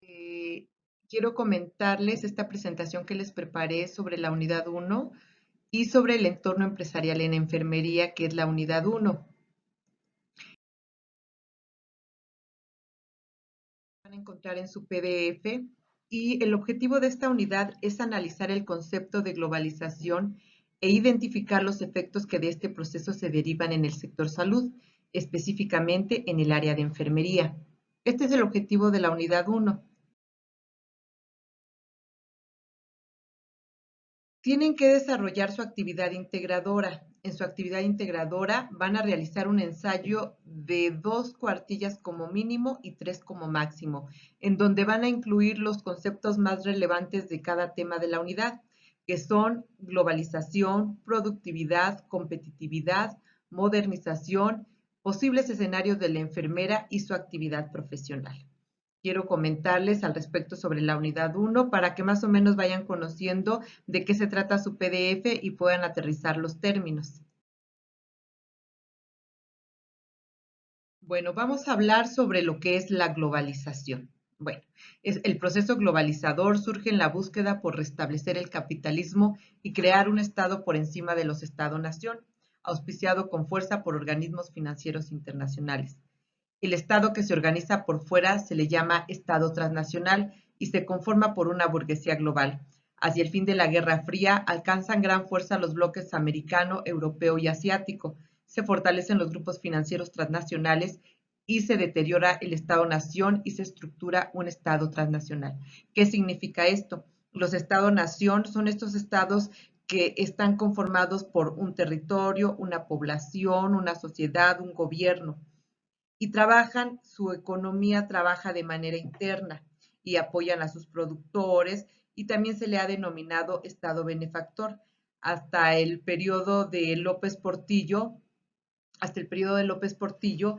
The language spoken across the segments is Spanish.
Eh, Quiero comentarles esta presentación que les preparé sobre la unidad 1 y sobre el entorno empresarial en enfermería, que es la unidad 1. Van a encontrar en su PDF y el objetivo de esta unidad es analizar el concepto de globalización e identificar los efectos que de este proceso se derivan en el sector salud, específicamente en el área de enfermería. Este es el objetivo de la unidad 1. Tienen que desarrollar su actividad integradora. En su actividad integradora van a realizar un ensayo de 2 cuartillas como mínimo y 3 como máximo, en donde van a incluir los conceptos más relevantes de cada tema de la unidad, que son globalización, productividad, competitividad, modernización, posibles escenarios de la enfermera y su actividad profesional. Quiero comentarles al respecto sobre la unidad 1 para que más o menos vayan conociendo de qué se trata su PDF y puedan aterrizar los términos. Bueno, vamos a hablar sobre lo que es la globalización. Bueno, el proceso globalizador surge en la búsqueda por restablecer el capitalismo y crear un Estado por encima de los Estado-nación, auspiciado con fuerza por organismos financieros internacionales. El Estado que se organiza por fuera se le llama Estado transnacional y se conforma por una burguesía global. Hacia el fin de la Guerra Fría alcanzan gran fuerza los bloques americano, europeo y asiático. Se fortalecen los grupos financieros transnacionales y se deteriora el Estado-nación y se estructura un Estado transnacional. ¿Qué significa esto? Los Estado-nación son estos estados que están conformados por un territorio, una población, una sociedad, un gobierno y su economía trabaja de manera interna y apoyan a sus productores y también se le ha denominado Estado benefactor. Hasta el periodo de López Portillo, hasta el periodo de López Portillo,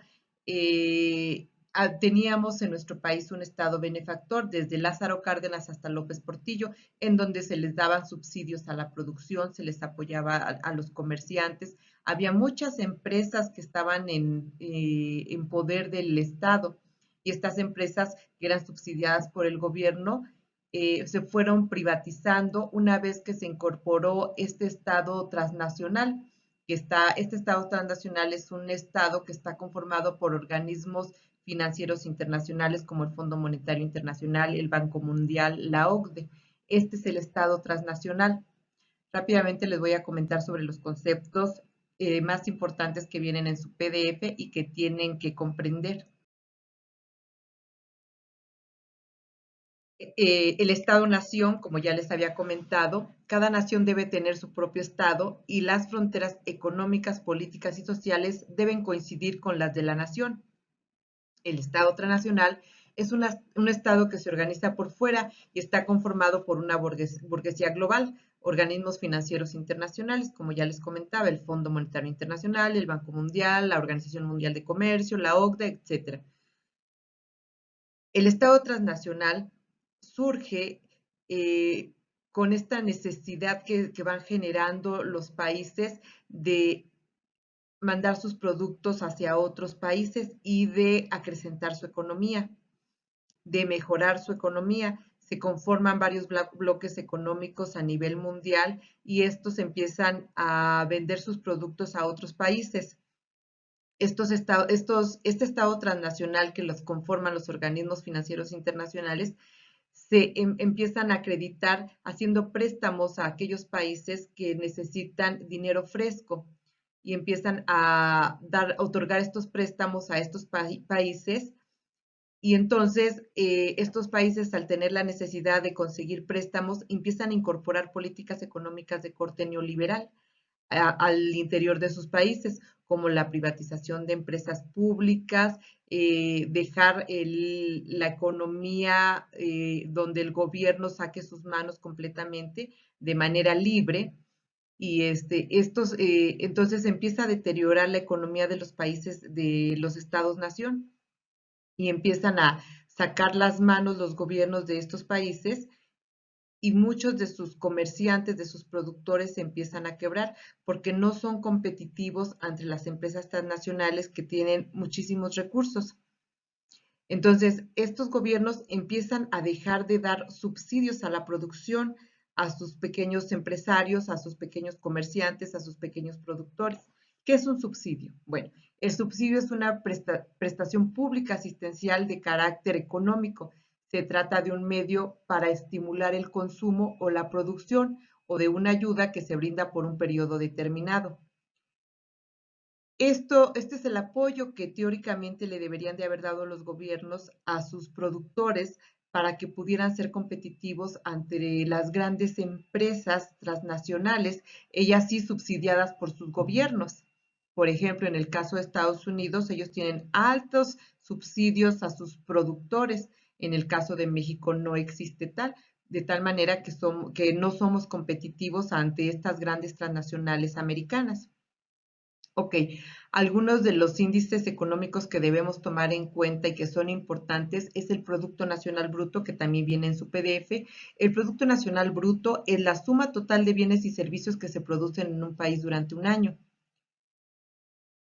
teníamos en nuestro país un Estado benefactor, desde Lázaro Cárdenas hasta López Portillo, en donde se les daban subsidios a la producción, se les apoyaba a los comerciantes. Había muchas empresas que estaban en poder del Estado y estas empresas que eran subsidiadas por el gobierno se fueron privatizando una vez que se incorporó este Estado transnacional este Estado transnacional es un Estado que está conformado por organismos financieros internacionales como el Fondo Monetario Internacional, el Banco Mundial, la OCDE. Este es el Estado transnacional. Rápidamente les voy a comentar sobre los conceptos más importantes que vienen en su PDF y que tienen que comprender. El Estado-nación, como ya les había comentado, cada nación debe tener su propio Estado y las fronteras económicas, políticas y sociales deben coincidir con las de la nación. El Estado transnacional es un Estado que se organiza por fuera y está conformado por una burguesía global, organismos financieros internacionales, como ya les comentaba, el Fondo Monetario Internacional, el Banco Mundial, la Organización Mundial de Comercio, la OCDE, etc. El Estado transnacional surge eh, con esta necesidad que van generando los países de mandar sus productos hacia otros países y de acrecentar su economía, de mejorar su economía. Se conforman varios bloques económicos a nivel mundial y estos empiezan a vender sus productos a otros países. Este estado transnacional que los conforman los organismos financieros internacionales empiezan a acreditar haciendo préstamos a aquellos países que necesitan dinero fresco y empiezan a otorgar estos préstamos a estos países y entonces estos países al tener la necesidad de conseguir préstamos empiezan a incorporar políticas económicas de corte neoliberal al interior de sus países, como la privatización de empresas públicas, dejar la economía donde el gobierno saque sus manos completamente de manera libre. Y entonces empieza a deteriorar la economía de los países de los estados-nación y empiezan a sacar las manos los gobiernos de estos países y muchos de sus comerciantes, de sus productores se empiezan a quebrar porque no son competitivos ante las empresas transnacionales que tienen muchísimos recursos. Entonces, estos gobiernos empiezan a dejar de dar subsidios a la producción, a sus pequeños empresarios, a sus pequeños comerciantes, a sus pequeños productores. ¿Qué es un subsidio? Bueno, el subsidio es una prestación pública asistencial de carácter económico. Se trata de un medio para estimular el consumo o la producción o de una ayuda que se brinda por un periodo determinado. Este es el apoyo que teóricamente le deberían de haber dado los gobiernos a sus productores para que pudieran ser competitivos ante las grandes empresas transnacionales, ellas sí subsidiadas por sus gobiernos. Por ejemplo, en el caso de Estados Unidos, ellos tienen altos subsidios a sus productores. En el caso de México no existe tal, de tal manera que no somos competitivos ante estas grandes transnacionales americanas. Ok, algunos de los índices económicos que debemos tomar en cuenta y que son importantes es el Producto Nacional Bruto, que también viene en su PDF. El Producto Nacional Bruto es la suma total de bienes y servicios que se producen en un país durante un año.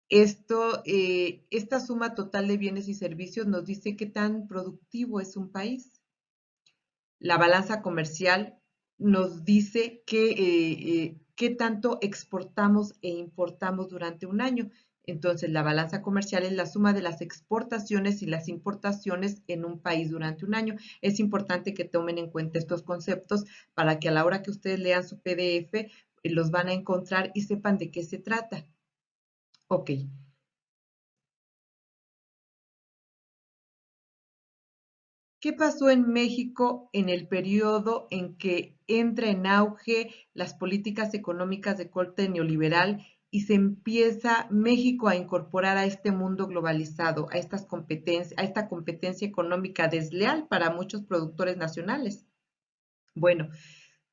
Esta suma total de bienes y servicios nos dice qué tan productivo es un país. La balanza comercial nos dice qué tanto exportamos e importamos durante un año. Entonces, la balanza comercial es la suma de las exportaciones y las importaciones en un país durante un año. Es importante que tomen en cuenta estos conceptos para que a la hora que ustedes lean su PDF, los van a encontrar y sepan de qué se trata. Ok. ¿Qué pasó en México en el periodo en que entra en auge las políticas económicas de corte neoliberal y se empieza México a incorporar a este mundo globalizado, a a esta competencia económica desleal para muchos productores nacionales? Bueno,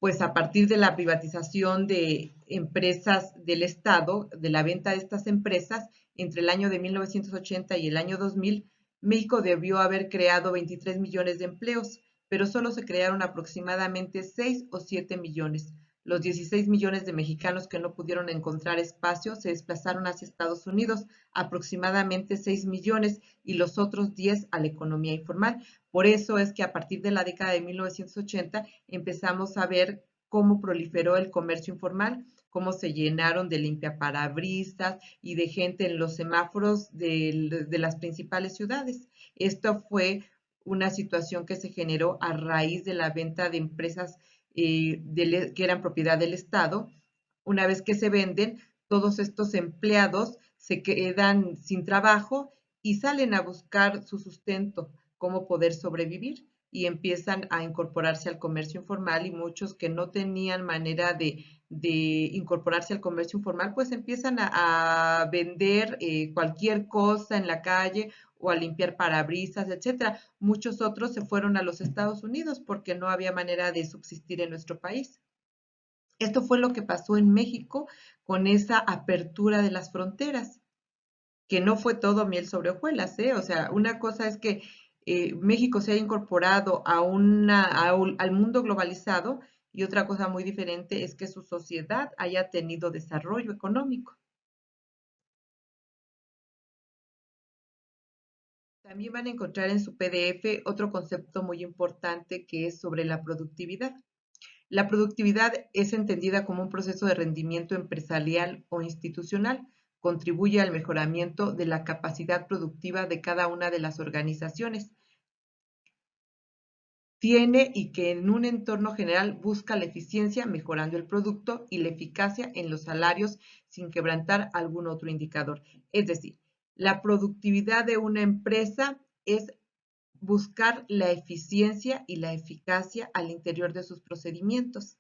pues a partir de la privatización de empresas del Estado, de la venta de estas empresas, entre el año de 1980 y el año 2000, México debió haber creado 23 millones de empleos, pero solo se crearon aproximadamente 6 o 7 millones. Los 16 millones de mexicanos que no pudieron encontrar espacio se desplazaron hacia Estados Unidos, aproximadamente 6 millones, y los otros 10 a la economía informal. Por eso es que a partir de la década de 1980 empezamos a ver cómo proliferó el comercio informal, cómo se llenaron de limpiaparabrisas y de gente en los semáforos de las principales ciudades. Esto fue una situación que se generó a raíz de la venta de empresas que eran propiedad del Estado. Una vez que se venden, todos estos empleados se quedan sin trabajo y salen a buscar su sustento, cómo poder sobrevivir, y empiezan a incorporarse al comercio informal, y muchos que no tenían manera de incorporarse al comercio informal, pues empiezan a vender cualquier cosa en la calle o a limpiar parabrisas, etcétera. Muchos otros se fueron a los Estados Unidos porque no había manera de subsistir en nuestro país. Esto fue lo que pasó en México con esa apertura de las fronteras, que no fue todo miel sobre hojuelas, ¿eh? O sea, una cosa es que México se ha incorporado al mundo globalizado, y otra cosa muy diferente es que su sociedad haya tenido desarrollo económico. También van a encontrar en su PDF otro concepto muy importante que es sobre la productividad. La productividad es entendida como un proceso de rendimiento empresarial o institucional. Contribuye al mejoramiento de la capacidad productiva de cada una de las organizaciones. Tiene y que en un entorno general busca la eficiencia, mejorando el producto y la eficacia en los salarios sin quebrantar algún otro indicador. Es decir, la productividad de una empresa es buscar la eficiencia y la eficacia al interior de sus procedimientos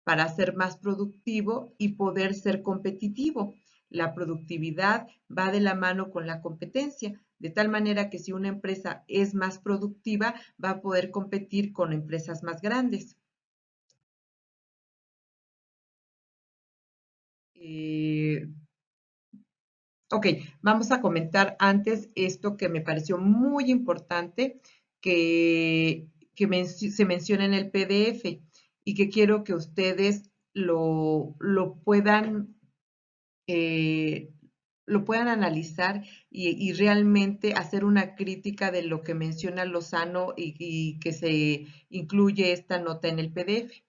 para ser más productivo y poder ser competitivo. La productividad va de la mano con la competencia, de tal manera que si una empresa es más productiva, va a poder competir con empresas más grandes. Eh, ok, vamos a comentar antes esto que me pareció muy importante que se menciona en el PDF y que quiero que ustedes lo puedan eh, lo puedan analizar y realmente hacer una crítica de lo que menciona Lozano y que se incluye esta nota en el PDF.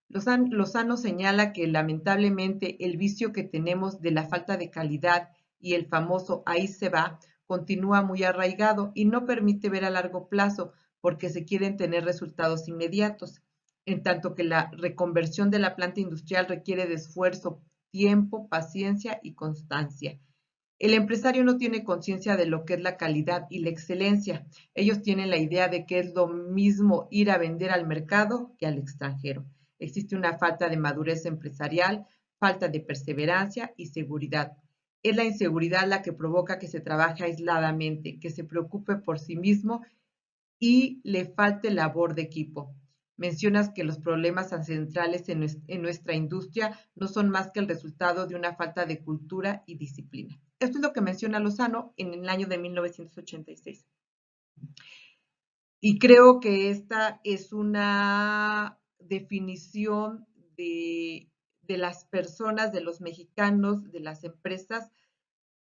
Lozano señala que lamentablemente el vicio que tenemos de la falta de calidad y el famoso ahí se va continúa muy arraigado y no permite ver a largo plazo porque se quieren tener resultados inmediatos, en tanto que la reconversión de la planta industrial requiere de esfuerzo, tiempo, paciencia y constancia. El empresario no tiene conciencia de lo que es la calidad y la excelencia. Ellos tienen la idea de que es lo mismo ir a vender al mercado que al extranjero. Existe una falta de madurez empresarial, falta de perseverancia y seguridad. Es la inseguridad la que provoca que se trabaje aisladamente, que se preocupe por sí mismo y le falte labor de equipo. Mencionas que los problemas ancestrales en nuestra industria no son más que el resultado de una falta de cultura y disciplina. Esto es lo que menciona Lozano en el año de 1986. Y creo que esta es una definición de las personas, de los mexicanos, de las empresas,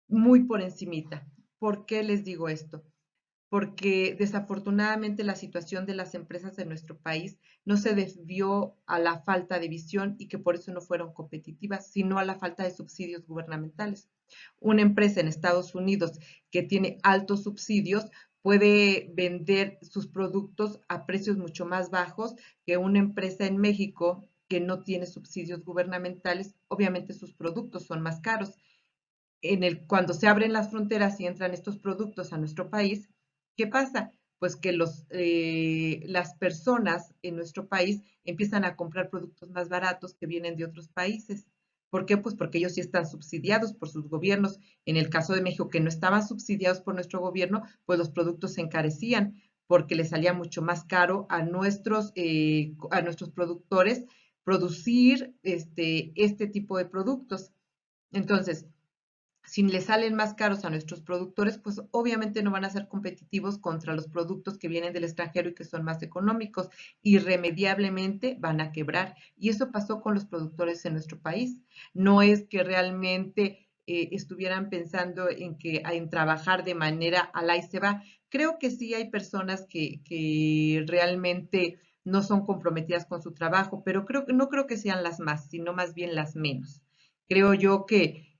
muy por encimita. ¿Por qué les digo esto? Porque desafortunadamente la situación de las empresas en nuestro país no se debió a la falta de visión y que por eso no fueron competitivas, sino a la falta de subsidios gubernamentales. Una empresa en Estados Unidos que tiene altos subsidios puede vender sus productos a precios mucho más bajos que una empresa en México que no tiene subsidios gubernamentales. Obviamente sus productos son más caros. Cuando se abren las fronteras y entran estos productos a nuestro país, ¿qué pasa? Pues que las personas en nuestro país empiezan a comprar productos más baratos que vienen de otros países. ¿Por qué? Pues porque ellos sí están subsidiados por sus gobiernos. En el caso de México, que no estaban subsidiados por nuestro gobierno, pues los productos se encarecían porque les salía mucho más caro a nuestros productores producir este tipo de productos. Entonces, si les salen más caros a nuestros productores, pues obviamente no van a ser competitivos contra los productos que vienen del extranjero y que son más económicos. Irremediablemente van a quebrar. Y eso pasó con los productores en nuestro país. No es que realmente estuvieran pensando en trabajar de manera al ahí se va. Creo que sí hay personas que realmente no son comprometidas con su trabajo, pero no creo que sean las más, sino más bien las menos. Creo yo que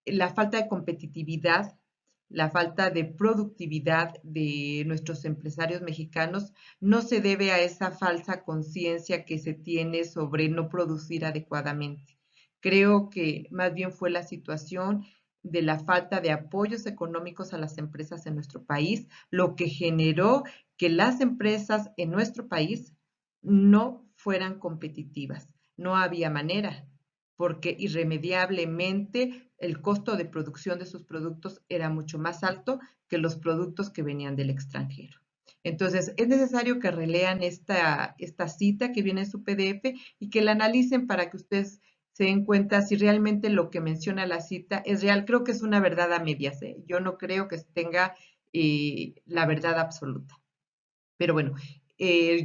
la falta de competitividad, la falta de productividad de nuestros empresarios mexicanos no se debe a esa falsa conciencia que se tiene sobre no producir adecuadamente. Creo que más bien fue la situación de la falta de apoyos económicos a las empresas en nuestro país, lo que generó que las empresas en nuestro país no fueran competitivas. No había manera porque irremediablemente el costo de producción de sus productos era mucho más alto que los productos que venían del extranjero. Entonces, es necesario que relean esta cita que viene en su PDF y que la analicen para que ustedes se den cuenta si realmente lo que menciona la cita es real. Creo que es una verdad a medias, ¿eh? Yo no creo que tenga la verdad absoluta. Pero bueno,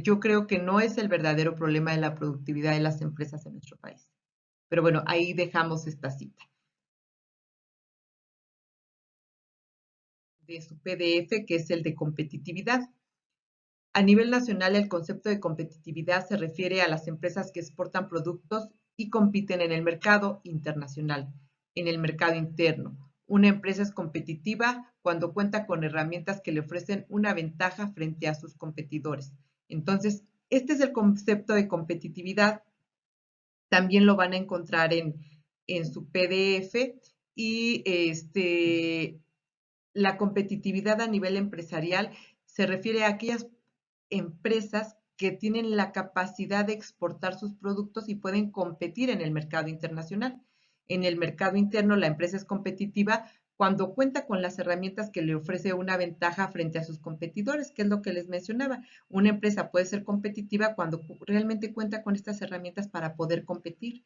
yo creo que no es el verdadero problema de la productividad de las empresas en nuestro país. Pero bueno, ahí dejamos esta cita de su PDF, que es el de competitividad. A nivel nacional, el concepto de competitividad se refiere a las empresas que exportan productos y compiten en el mercado internacional, en el mercado interno. Una empresa es competitiva cuando cuenta con herramientas que le ofrecen una ventaja frente a sus competidores. Entonces, este es el concepto de competitividad. También lo van a encontrar en su PDF y la competitividad a nivel empresarial se refiere a aquellas empresas que tienen la capacidad de exportar sus productos y pueden competir en el mercado internacional. En el mercado interno, la empresa es competitiva cuando cuenta con las herramientas que le ofrece una ventaja frente a sus competidores, que es lo que les mencionaba. Una empresa puede ser competitiva cuando realmente cuenta con estas herramientas para poder competir.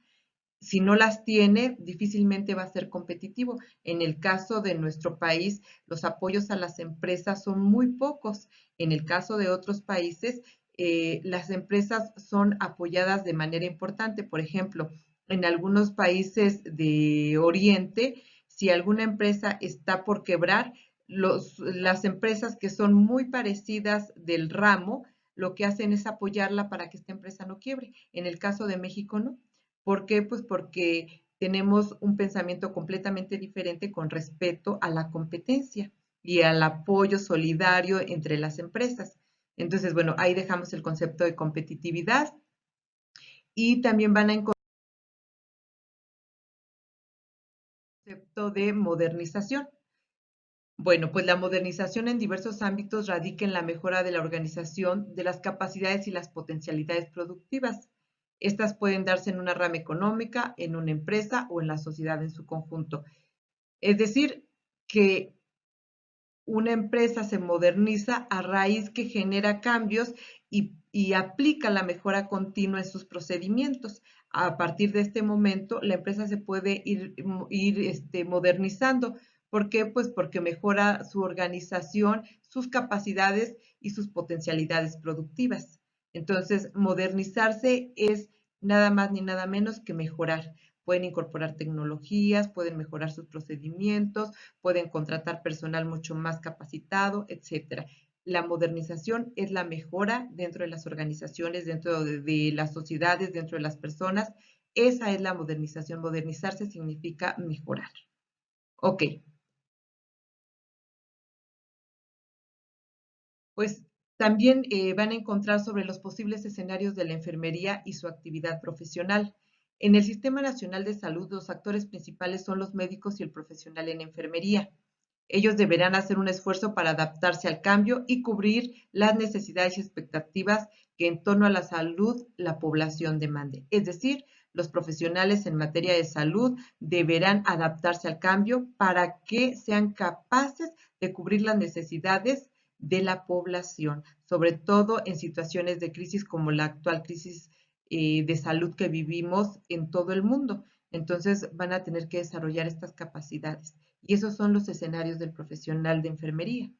Si no las tiene, difícilmente va a ser competitivo. En el caso de nuestro país, los apoyos a las empresas son muy pocos. En el caso de otros países, las empresas son apoyadas de manera importante. Por ejemplo, en algunos países de Oriente, si alguna empresa está por quebrar, las empresas que son muy parecidas del ramo, lo que hacen es apoyarla para que esta empresa no quiebre. En el caso de México, no. ¿Por qué? Pues porque tenemos un pensamiento completamente diferente con respecto a la competencia y al apoyo solidario entre las empresas. Entonces, bueno, ahí dejamos el concepto de competitividad y también van a encontrar el concepto de modernización. Bueno, pues la modernización en diversos ámbitos radica en la mejora de la organización, de las capacidades y las potencialidades productivas. Estas pueden darse en una rama económica, en una empresa o en la sociedad en su conjunto. Es decir, que una empresa se moderniza a raíz que genera cambios y aplica la mejora continua en sus procedimientos. A partir de este momento, la empresa se puede ir modernizando. ¿Por qué? Pues porque mejora su organización, sus capacidades y sus potencialidades productivas. Entonces, modernizarse es nada más ni nada menos que mejorar. Pueden incorporar tecnologías, pueden mejorar sus procedimientos, pueden contratar personal mucho más capacitado, etcétera. La modernización es la mejora dentro de las organizaciones, dentro de las sociedades, dentro de las personas. Esa es la modernización. Modernizarse significa mejorar. Ok, pues también van a encontrar sobre los posibles escenarios de la enfermería y su actividad profesional. En el Sistema Nacional de Salud, los actores principales son los médicos y el profesional en enfermería. Ellos deberán hacer un esfuerzo para adaptarse al cambio y cubrir las necesidades y expectativas que en torno a la salud la población demande. Es decir, los profesionales en materia de salud deberán adaptarse al cambio para que sean capaces de cubrir las necesidades de la población, sobre todo en situaciones de crisis como la actual crisis de salud que vivimos en todo el mundo. Entonces van a tener que desarrollar estas capacidades. Y esos son los escenarios del profesional de enfermería.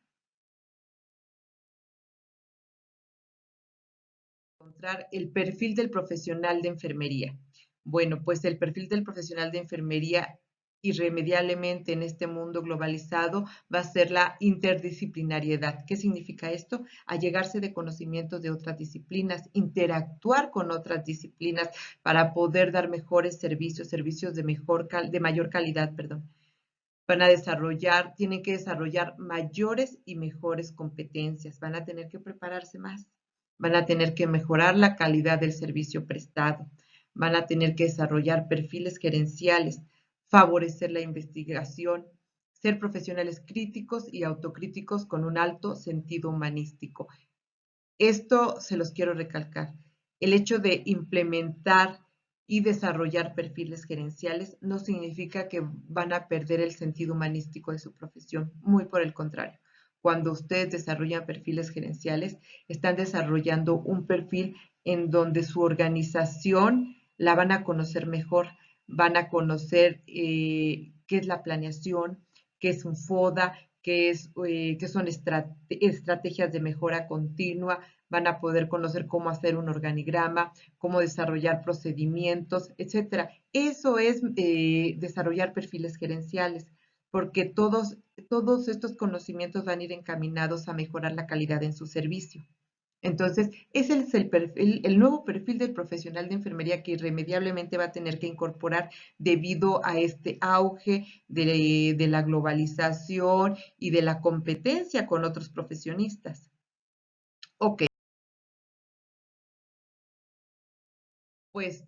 Encontrar el perfil del profesional de enfermería. Bueno, pues el perfil del profesional de enfermería irremediablemente en este mundo globalizado va a ser la interdisciplinariedad. ¿Qué significa esto? Allegarse de conocimientos de otras disciplinas, interactuar con otras disciplinas para poder dar mejores servicios, servicios de mayor calidad, perdón. Van a desarrollar, tienen que desarrollar mayores y mejores competencias, van a tener que prepararse más, van a tener que mejorar la calidad del servicio prestado, van a tener que desarrollar perfiles gerenciales, favorecer la investigación, ser profesionales críticos y autocríticos con un alto sentido humanístico. Esto se los quiero recalcar. El hecho de implementar y desarrollar perfiles gerenciales no significa que van a perder el sentido humanístico de su profesión, muy por el contrario. Cuando ustedes desarrollan perfiles gerenciales, están desarrollando un perfil en donde su organización la van a conocer mejor, van a conocer qué es la planeación, qué es un FODA, qué son estrategias de mejora continua, van a poder conocer cómo hacer un organigrama, cómo desarrollar procedimientos, etcétera. Eso es desarrollar perfiles gerenciales, porque todos estos conocimientos van a ir encaminados a mejorar la calidad en su servicio. Entonces, ese es el nuevo perfil del profesional de enfermería que irremediablemente va a tener que incorporar debido a este auge de la globalización y de la competencia con otros profesionistas. Ok, pues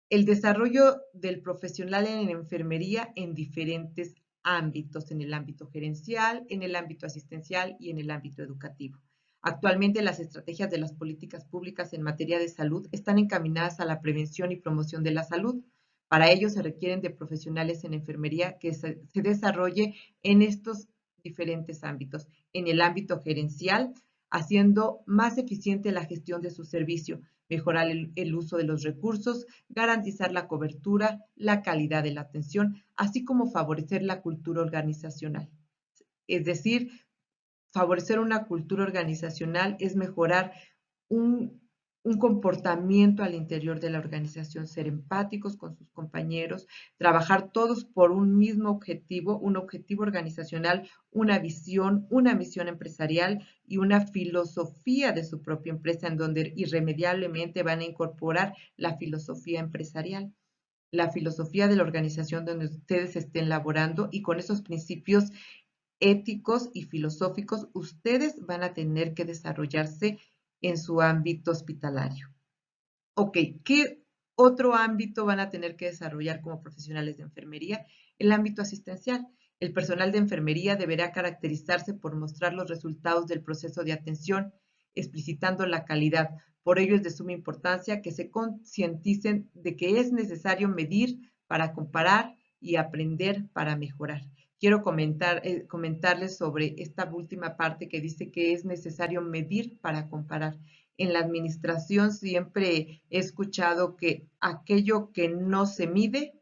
el desarrollo del profesional en enfermería en diferentes ámbitos, en el ámbito gerencial, en el ámbito asistencial y en el ámbito educativo. Actualmente las estrategias de las políticas públicas en materia de salud están encaminadas a la prevención y promoción de la salud. Para ello se requieren de profesionales en enfermería que se desarrolle en estos diferentes ámbitos. En el ámbito gerencial, haciendo más eficiente la gestión de su servicio, mejorar el uso de los recursos, garantizar la cobertura, la calidad de la atención, así como favorecer la cultura organizacional. Es decir, favorecer una cultura organizacional es mejorar un un comportamiento al interior de la organización, ser empáticos con sus compañeros, trabajar todos por un mismo objetivo, un objetivo organizacional, una visión, una misión empresarial y una filosofía de su propia empresa en donde irremediablemente van a incorporar la filosofía empresarial, la filosofía de la organización donde ustedes estén laborando, y con esos principios éticos y filosóficos ustedes van a tener que desarrollarse en su ámbito hospitalario. Ok, ¿qué otro ámbito van a tener que desarrollar como profesionales de enfermería? El ámbito asistencial. El personal de enfermería deberá caracterizarse por mostrar los resultados del proceso de atención, explicitando la calidad. Por ello es de suma importancia que se concienticen de que es necesario medir para comparar y aprender para mejorar. Quiero comentarles sobre esta última parte que dice que es necesario medir para comparar. En la administración siempre he escuchado que aquello que no se mide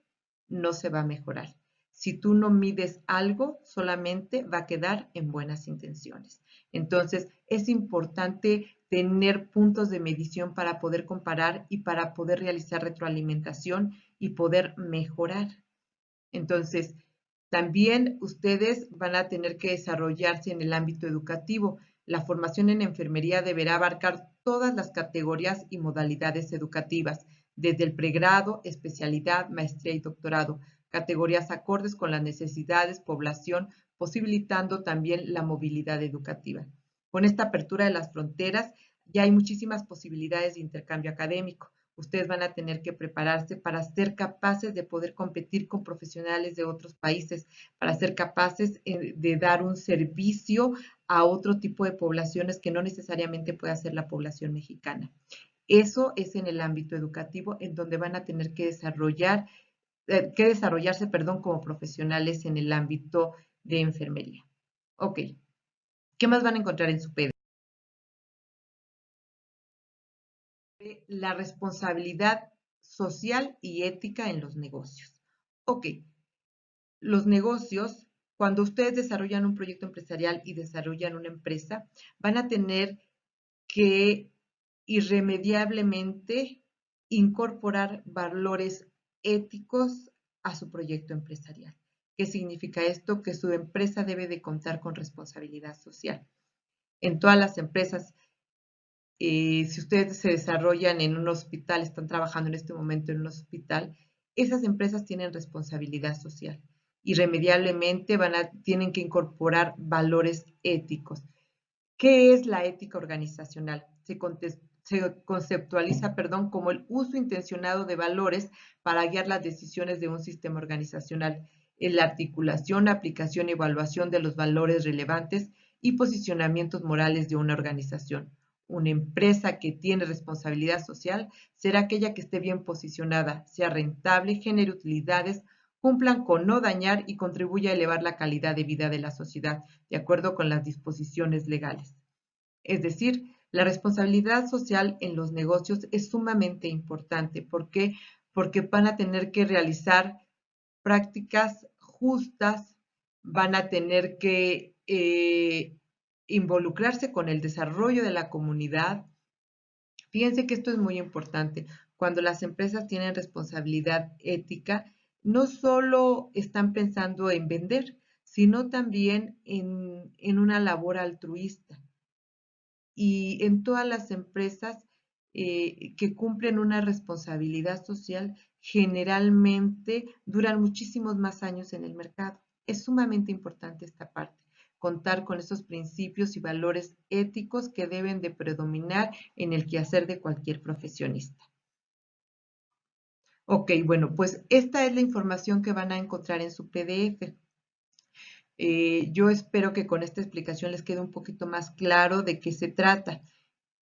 no se va a mejorar. Si tú no mides algo, solamente va a quedar en buenas intenciones. Entonces, es importante tener puntos de medición para poder comparar y para poder realizar retroalimentación y poder mejorar. Entonces, también ustedes van a tener que desarrollarse en el ámbito educativo. La formación en enfermería deberá abarcar todas las categorías y modalidades educativas, desde el pregrado, especialidad, maestría y doctorado, categorías acordes con las necesidades, población, posibilitando también la movilidad educativa. Con esta apertura de las fronteras, ya hay muchísimas posibilidades de intercambio académico. Ustedes van a tener que prepararse para ser capaces de poder competir con profesionales de otros países, para ser capaces de dar un servicio a otro tipo de poblaciones que no necesariamente pueda ser la población mexicana. Eso es en el ámbito educativo, en donde van a tener que desarrollarse, como profesionales en el ámbito de enfermería. Ok, ¿qué más van a encontrar en su PD? La responsabilidad social y ética en los negocios. Ok, los negocios, cuando ustedes desarrollan un proyecto empresarial y desarrollan una empresa, van a tener que irremediablemente incorporar valores éticos a su proyecto empresarial. ¿Qué significa esto? Que su empresa debe de contar con responsabilidad social. En todas las empresas, si ustedes se desarrollan en un hospital, están trabajando en este momento en un hospital, esas empresas tienen responsabilidad social. Irremediablemente tienen que incorporar valores éticos. ¿Qué es la ética organizacional? Se conceptualiza, como el uso intencionado de valores para guiar las decisiones de un sistema organizacional, en la articulación, aplicación y evaluación de los valores relevantes y posicionamientos morales de una organización. Una empresa que tiene responsabilidad social será aquella que esté bien posicionada, sea rentable, genere utilidades, cumplan con no dañar y contribuya a elevar la calidad de vida de la sociedad, de acuerdo con las disposiciones legales. Es decir, la responsabilidad social en los negocios es sumamente importante. ¿Por qué? Porque van a tener que realizar prácticas justas, van a tener que involucrarse con el desarrollo de la comunidad. Fíjense que esto es muy importante. Cuando las empresas tienen responsabilidad ética, no solo están pensando en vender, sino también en una labor altruista. Y en todas las empresas que cumplen una responsabilidad social, generalmente duran muchísimos más años en el mercado. Es sumamente importante esta parte, contar con esos principios y valores éticos que deben de predominar en el quehacer de cualquier profesionista. Ok, bueno, pues esta es la información que van a encontrar en su PDF. Yo espero que con esta explicación les quede un poquito más claro de qué se trata.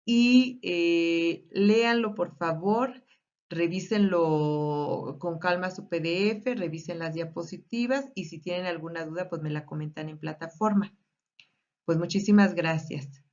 Y léanlo, por favor, revísenlo con calma su PDF, revisen las diapositivas y si tienen alguna duda, pues me la comentan en plataforma. Pues muchísimas gracias.